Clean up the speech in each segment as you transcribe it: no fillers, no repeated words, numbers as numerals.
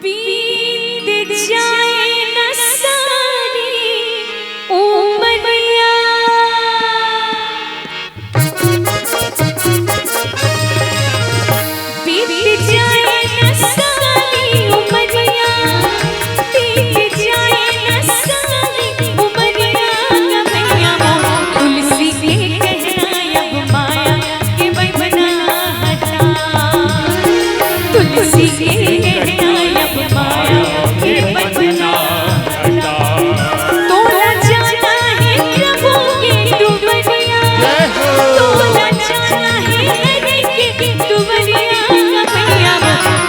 बीत जाए न सारी उमरिया, बीत जाए न सारी उमरिया, बीत जाए न सारी उमरिया, कमैया तुलसी के कहना अब माया के बना हटा, तुलसी के कहना अब माया के बना हटा, तोला जाना है प्रभु के दुबरिया, तोला जाना है हरि के दुबरिया, कमैया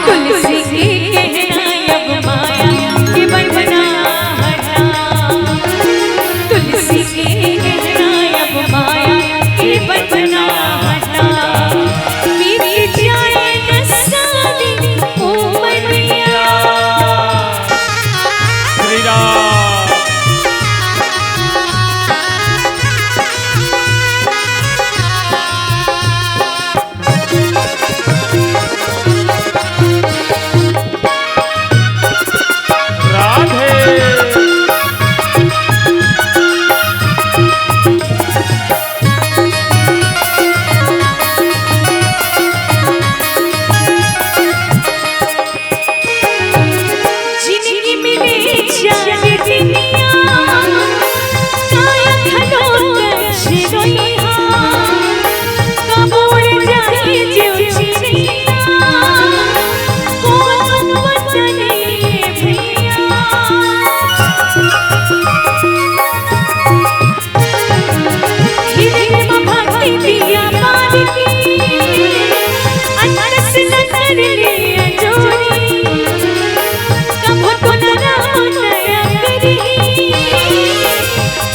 तुलसी के कहना अब माया के बना हटा, तुलसी के कहना अब माया के बना हटा, बीत जाए न सारी उमरिया। श्री राम। राधे। जिनकी मिले चार दुनिया, काया खलो कछ रोइहा, कबूर जाए जो चिड़िया, कौन बचने भैया, हृदय में भक्ति दिया बार की, अनरस नजर ले जोरी, कब तो न राम नया करी,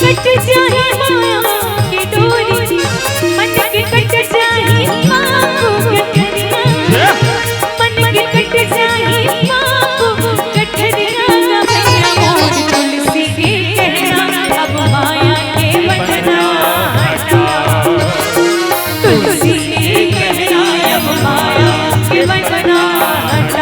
कट जाए माया की डोरी, मन के कट जाए पापू कठरिया, मन के कट जाए पापू कठरिया, कमैया मोर तुलसी के कहना अब माया के बना हटा, तुलसी के कहना अब माया के बना हटा।